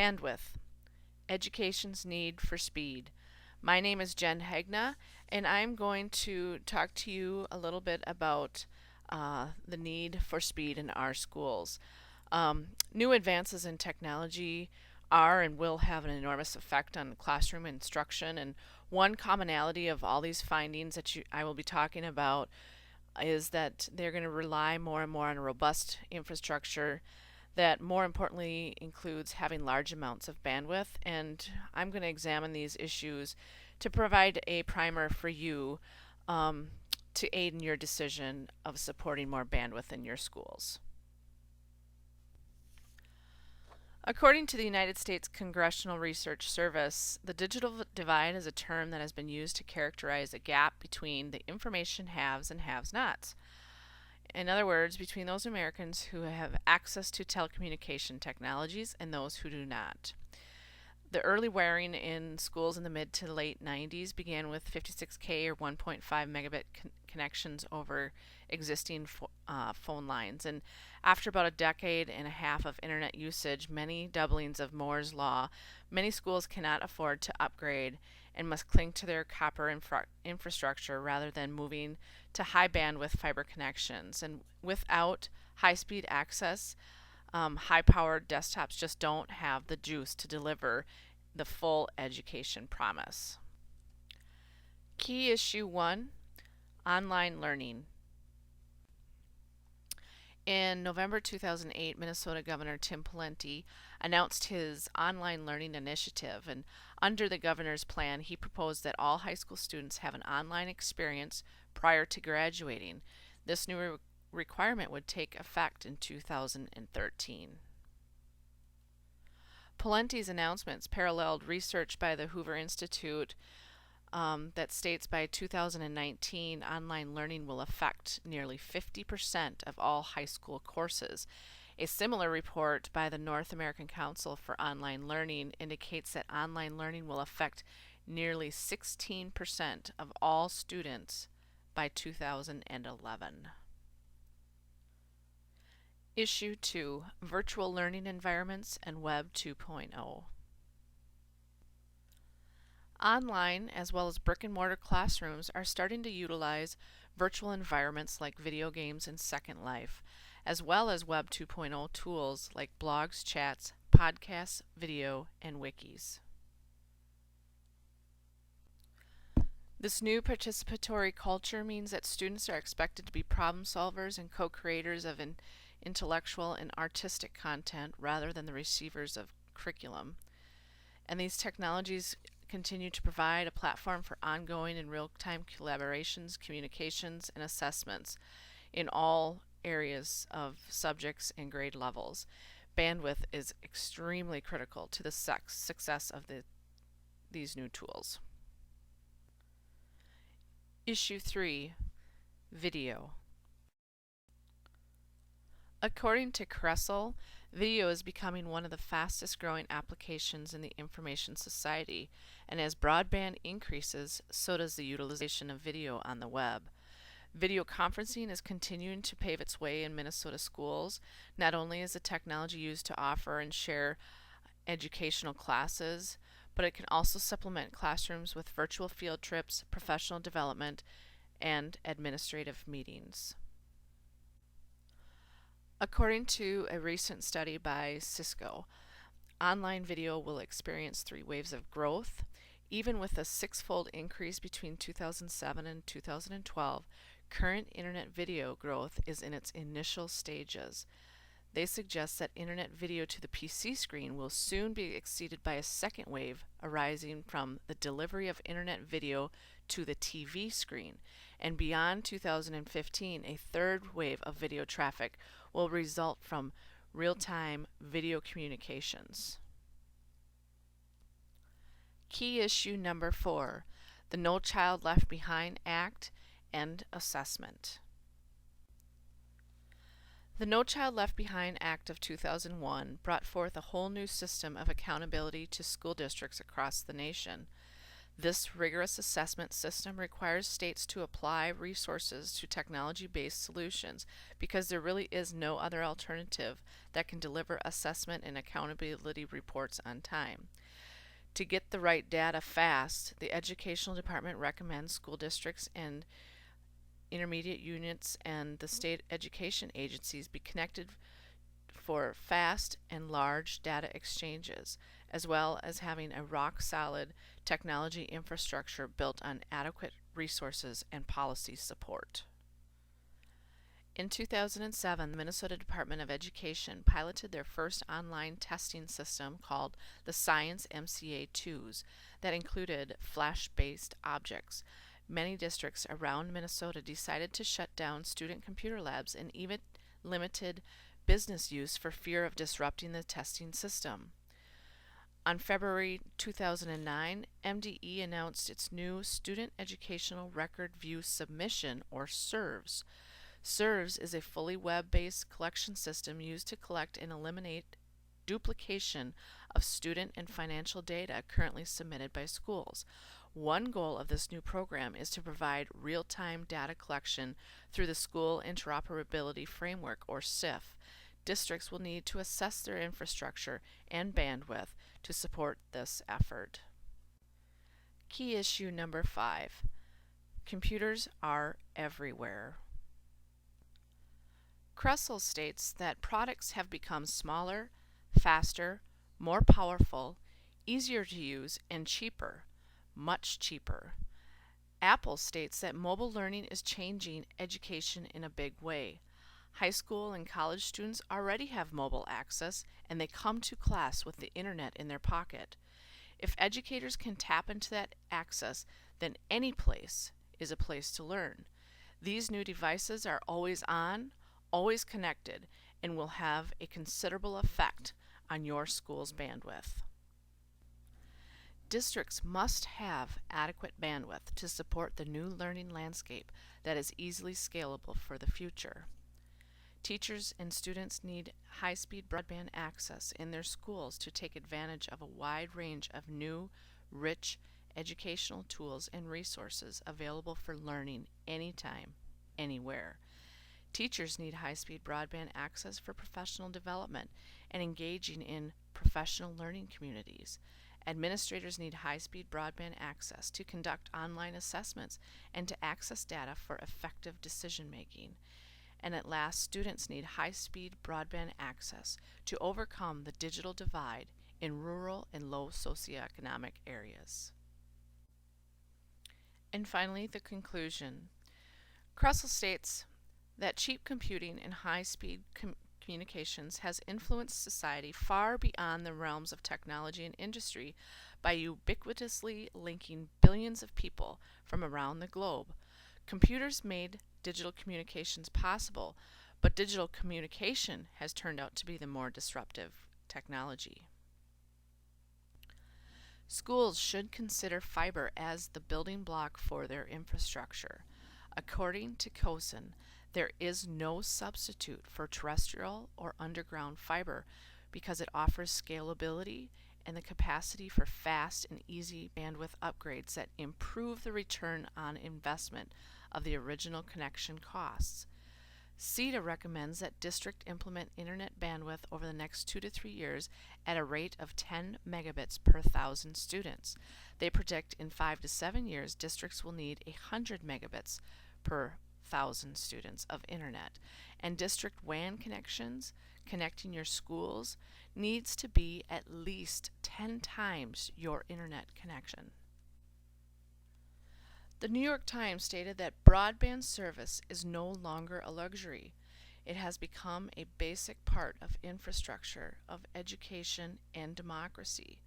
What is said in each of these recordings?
Bandwidth, Education's Need for Speed. My name is Jen Hegna, and I'm going to talk to you a little bit about the need for speed in our schools. New advances in technology are and will have an enormous effect on classroom instruction, and one commonality of all these findings that I will be talking about is that they're going to rely more and more on a robust infrastructure that more importantly includes having large amounts of bandwidth, and I'm going to examine these issues to provide a primer for you to aid in your decision of supporting more bandwidth in your schools. According to the United States Congressional Research Service, the digital divide is a term that has been used to characterize a gap between the information haves and have-nots. In other words, between those Americans who have access to telecommunication technologies and those who do not. The early wiring in schools in the mid to late 90s began with 56K or 1.5 megabit connections over existing phone lines. And after about a decade and a half of internet usage, many doublings of Moore's Law, many schools cannot afford to upgrade and must cling to their copper infrastructure rather than moving to high bandwidth fiber connections. And without high-speed access, high-powered desktops just don't have the juice to deliver the full education promise. Key issue 1, online learning. In November 2008, Minnesota Governor Tim Pawlenty announced his online learning initiative, and under the governor's plan, he proposed that all high school students have an online experience prior to graduating. This new requirement would take effect in 2013. Pawlenty's announcements paralleled research by the Hoover Institute that states by 2019 online learning will affect nearly 50% of all high school courses. A similar report by the North American Council for Online Learning indicates that online learning will affect nearly 16% of all students by 2011. Issue 2, Virtual Learning Environments and Web 2.0. Online, as well as brick-and-mortar classrooms, are starting to utilize virtual environments like video games and Second Life, as well as Web 2.0 tools like blogs, chats, podcasts, video, and wikis. This new participatory culture means that students are expected to be problem solvers and co-creators of intellectual and artistic content rather than the receivers of curriculum. And these technologies continue to provide a platform for ongoing and real-time collaborations, communications, and assessments in all areas of subjects and grade levels. Bandwidth is extremely critical to the success of these new tools. Issue 3, Video. According to Kressel, video is becoming one of the fastest growing applications in the information society, and as broadband increases, so does the utilization of video on the web. Video conferencing is continuing to pave its way in Minnesota schools. Not only is the technology used to offer and share educational classes, but it can also supplement classrooms with virtual field trips, professional development, and administrative meetings. According to a recent study by Cisco, online video will experience 3 waves of growth. Even with a 6-fold increase between 2007 and 2012, current internet video growth is in its initial stages. They suggest that internet video to the PC screen will soon be exceeded by a second wave arising from the delivery of internet video to the TV screen. And beyond 2015, a third wave of video traffic will result from real-time video communications. Key issue number 4, the No Child Left Behind Act and assessment. The No Child Left Behind Act of 2001 brought forth a whole new system of accountability to school districts across the nation. This rigorous assessment system requires states to apply resources to technology-based solutions because there really is no other alternative that can deliver assessment and accountability reports on time. To get the right data fast, the Educational Department recommends school districts and intermediate units and the state education agencies be connected for fast and large data exchanges, as well as having a rock-solid technology infrastructure built on adequate resources and policy support. In 2007, the Minnesota Department of Education piloted their first online testing system called the Science MCA2s that included flash-based objects. Many districts around Minnesota decided to shut down student computer labs and even limited business use for fear of disrupting the testing system. On February 2009, MDE announced its new Student Educational Record View Submission, or SERVS. SERVS is a fully web-based collection system used to collect and eliminate duplication of student and financial data currently submitted by schools. One goal of this new program is to provide real-time data collection through the School Interoperability Framework, or SIF. Districts will need to assess their infrastructure and bandwidth to support this effort. Key issue number 5. Computers are everywhere. Kressel states that products have become smaller, faster, more powerful, easier to use, and cheaper, much cheaper. Apple states that mobile learning is changing education in a big way. High school and college students already have mobile access, and they come to class with the internet in their pocket. If educators can tap into that access, then any place is a place to learn. These new devices are always on, always connected, and will have a considerable effect on your school's bandwidth. Districts must have adequate bandwidth to support the new learning landscape that is easily scalable for the future. Teachers and students need high-speed broadband access in their schools to take advantage of a wide range of new, rich educational tools and resources available for learning anytime, anywhere. Teachers need high-speed broadband access for professional development and engaging in professional learning communities. Administrators need high-speed broadband access to conduct online assessments and to access data for effective decision-making. And at last, students need high-speed broadband access to overcome the digital divide in rural and low socioeconomic areas. And finally, the conclusion. Kressel states that cheap computing and high-speed communications has influenced society far beyond the realms of technology and industry by ubiquitously linking billions of people from around the globe. Computers made digital communications possible, but digital communication has turned out to be the more disruptive technology. Schools should consider fiber as the building block for their infrastructure. According to COSN, there is no substitute for terrestrial or underground fiber because it offers scalability and the capacity for fast and easy bandwidth upgrades that improve the return on investment of the original connection costs. CETA recommends that district implement internet bandwidth over the next 2 to 3 years at a rate of 10 megabits per 1,000 students. They predict in 5 to 7 years districts will need 100 megabits per 1,000 students of internet, and district WAN connections connecting your schools needs to be at least 10 times your internet connection. The New York Times stated that broadband service is no longer a luxury. It has become a basic part of infrastructure of education and democracy.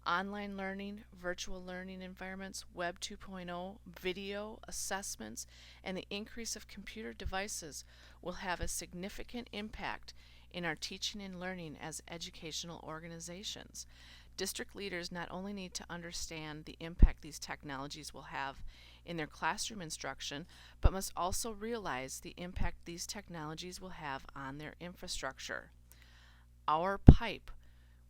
Online learning, virtual learning environments, Web 2.0, video, assessments, and the increase of computer devices will have a significant impact in our teaching and learning as educational organizations. District leaders not only need to understand the impact these technologies will have in their classroom instruction, but must also realize the impact these technologies will have on their infrastructure. Our pipe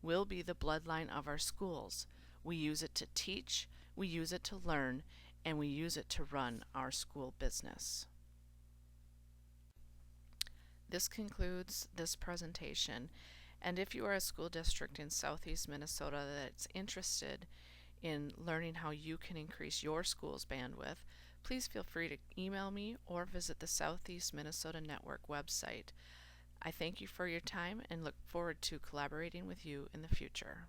will be the bloodline of our schools. We use it to teach, We use it to learn, and we use it to run our school business. This concludes this presentation, and if you are a school district in Southeast Minnesota that's interested in learning how you can increase your school's bandwidth, please feel free to email me or visit the Southeast Minnesota Network website. I thank you for your time and look forward to collaborating with you in the future.